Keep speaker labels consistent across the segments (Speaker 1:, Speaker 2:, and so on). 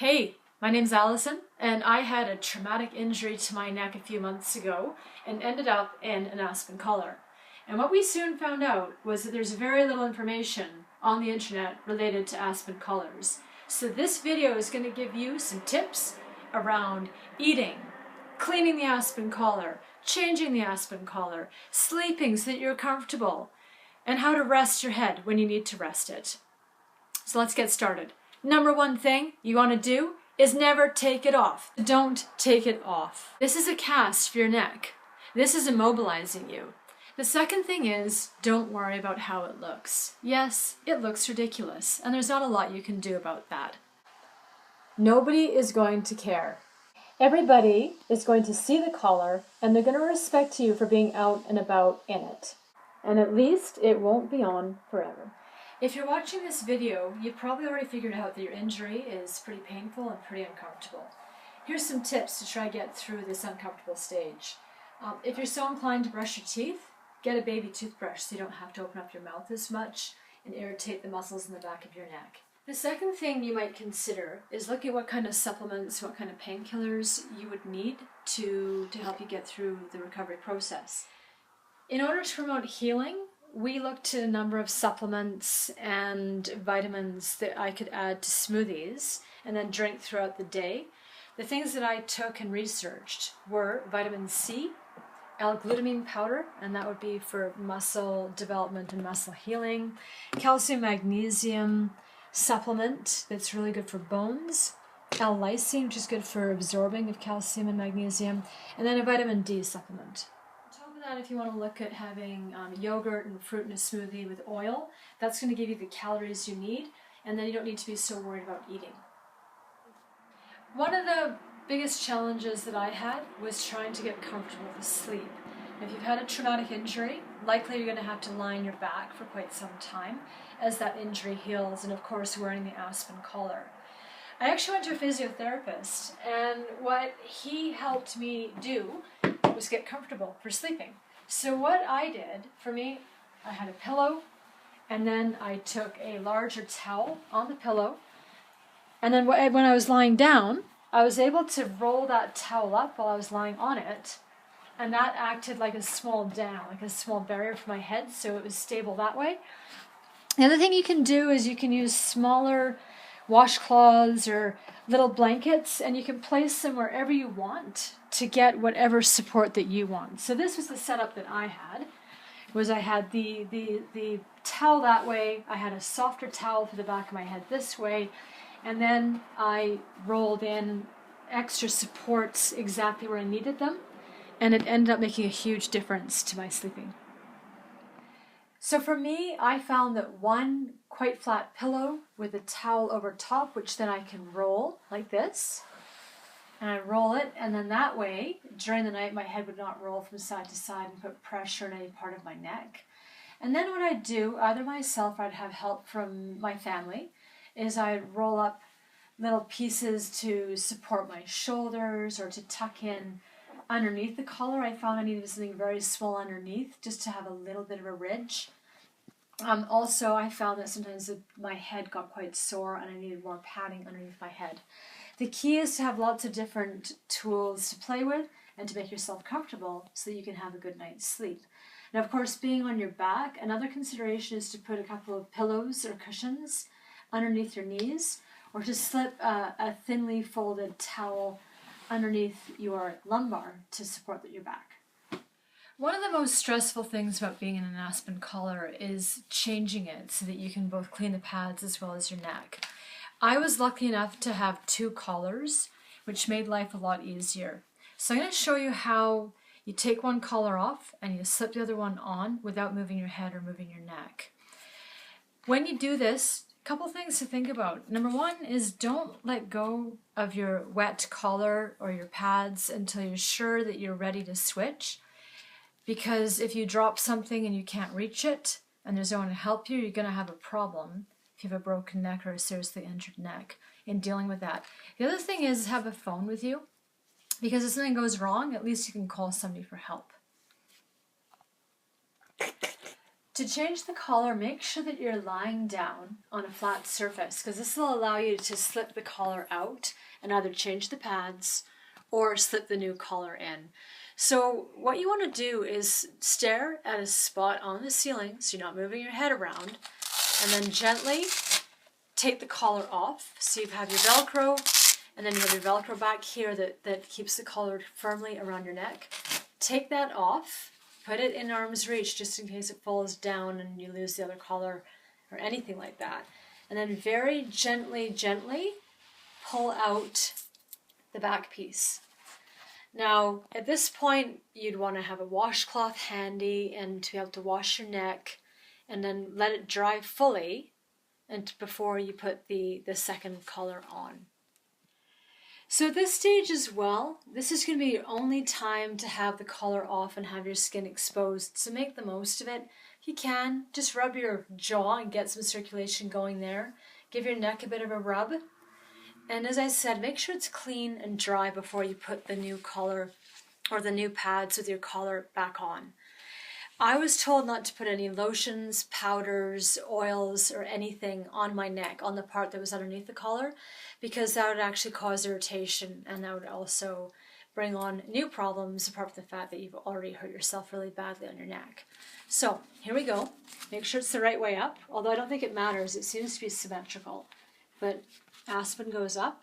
Speaker 1: Hey, my name's Allison, and I had a traumatic injury to my neck a few months ago and ended up in an Aspen collar. And what we soon found out was that there's very little information on the internet related to Aspen collars. So this video is going to give you some tips around eating, cleaning the Aspen collar, changing the Aspen collar, sleeping so that you're comfortable, and how to rest your head when you need to rest it. So let's get started. Number one thing you want to do is never take it off. Don't take it off. This is a cast for your neck. This is immobilizing you. The second thing is, don't worry about how it looks. Yes, it looks ridiculous, and there's not a lot you can do about that. Nobody is going to care. Everybody is going to see the collar, and they're going to respect you for being out and about in it. And at least it won't be on forever. If you're watching this video, you've probably already figured out that your injury is pretty painful and pretty uncomfortable. Here's some tips to try to get through this uncomfortable stage. If you're so inclined to brush your teeth, get a baby toothbrush so you don't have to open up your mouth as much and irritate the muscles in the back of your neck. The second thing you might consider is look at what kind of supplements, what kind of painkillers you would need to help you get through the recovery process. In order to promote healing, we looked at a number of supplements and vitamins that I could add to smoothies and then drink throughout the day. The things that I took and researched were vitamin C, L-glutamine powder, and that would be for muscle development and muscle healing, calcium magnesium supplement that's really good for bones, L-lysine, which is good for absorbing of calcium and magnesium, and then a vitamin D supplement. That if you want to look at having yogurt and fruit in a smoothie with oil, that's going to give you the calories you need, and then you don't need to be so worried about eating. One of the biggest challenges that I had was trying to get comfortable with sleep. If you've had a traumatic injury, likely you're going to have to lie on your back for quite some time as that injury heals, and of course wearing the Aspen collar. I actually went to a physiotherapist, and what he helped me do was get comfortable for sleeping. So what I did, for me, I had a pillow, and then I took a larger towel on the pillow, and then when I was lying down, I was able to roll that towel up while I was lying on it, and that acted like a small dam, like a small barrier for my head, so it was stable that way. The other thing you can do is you can use smaller washcloths or little blankets, and you can place them wherever you want to get whatever support that you want. So this was the setup that I had. I had the towel that way, I had a softer towel for the back of my head this way, and then I rolled in extra supports exactly where I needed them, and it ended up making a huge difference to my sleeping. So for me, I found that one quite flat pillow with a towel over top, which then I can roll like this. And I roll it, and then that way, during the night, my head would not roll from side to side and put pressure on any part of my neck. And then what I'd do, either myself or I'd have help from my family, is I'd roll up little pieces to support my shoulders or to tuck in underneath the collar. I found I needed something very small underneath just to have a little bit of a ridge. Also, I found that sometimes my head got quite sore and I needed more padding underneath my head. The key is to have lots of different tools to play with and to make yourself comfortable so that you can have a good night's sleep. Now, of course, being on your back, another consideration is to put a couple of pillows or cushions underneath your knees, or to slip a thinly folded towel underneath your lumbar to support your back. One of the most stressful things about being in an Aspen collar is changing it so that you can both clean the pads as well as your neck. I was lucky enough to have two collars, which made life a lot easier. So I'm going to show you how you take one collar off and you slip the other one on without moving your head or moving your neck. When you do this, a couple things to think about. Number one is don't let go of your wet collar or your pads until you're sure that you're ready to switch. Because if you drop something and you can't reach it and there's no one to help you, you're going to have a problem if you have a broken neck or a seriously injured neck in dealing with that. The other thing is have a phone with you, because if something goes wrong, at least you can call somebody for help. To change the collar, make sure that you're lying down on a flat surface, because this will allow you to slip the collar out and either change the pads or slip the new collar in. So what you want to do is stare at a spot on the ceiling, so you're not moving your head around, and then gently take the collar off. So you have your Velcro, and then you have your Velcro back here that keeps the collar firmly around your neck. Take that off, put it in arm's reach just in case it falls down and you lose the other collar or anything like that. And then very gently pull out the back piece. Now, at this point, you'd want to have a washcloth handy and to be able to wash your neck and then let it dry fully and before you put the second collar on. So at this stage as well, this is going to be your only time to have the collar off and have your skin exposed. So make the most of it. If you can, just rub your jaw and get some circulation going there. Give your neck a bit of a rub. And as I said, make sure it's clean and dry before you put the new collar or the new pads with your collar back on. I was told not to put any lotions, powders, oils, or anything on my neck, on the part that was underneath the collar, because that would actually cause irritation and that would also bring on new problems apart from the fact that you've already hurt yourself really badly on your neck. So here we go. Make sure it's the right way up, although I don't think it matters. It seems to be symmetrical. But Aspen goes up,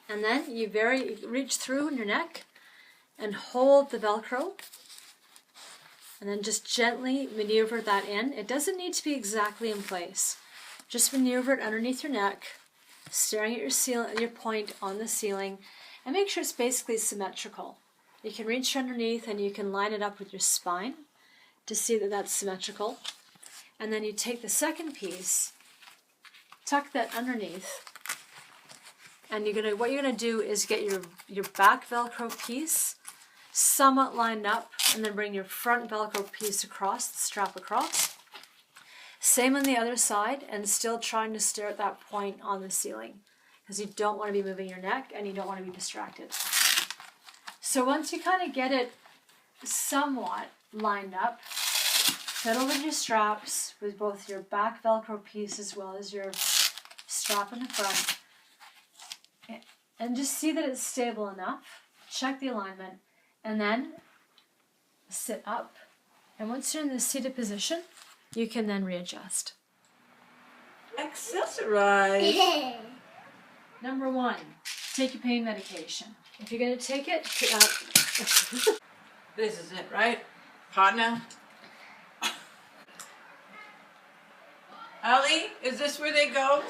Speaker 1: and then you reach through in your neck and hold the Velcro, and then just gently maneuver that in. It doesn't need to be exactly in place. Just maneuver it underneath your neck, staring at your point on the ceiling, and make sure it's basically symmetrical. You can reach underneath and you can line it up with your spine to see that that's symmetrical. And then you take the second piece, tuck that underneath, and what you're gonna do is get your back Velcro piece somewhat lined up, and then bring your front Velcro piece across, the strap across. Same on the other side, and still trying to stare at that point on the ceiling, because you don't want to be moving your neck and you don't want to be distracted. So once you kind of get it somewhat lined up, fiddle with your straps with both your back Velcro piece as well as your strap in the front, and just see that it's stable enough. Check the alignment, and then sit up. And once you're in the seated position, you can then readjust.
Speaker 2: Accessorize.
Speaker 1: Number 1, take your pain medication. If you're going to take it,
Speaker 2: This is it, right? Partner? Ali, is this where they go?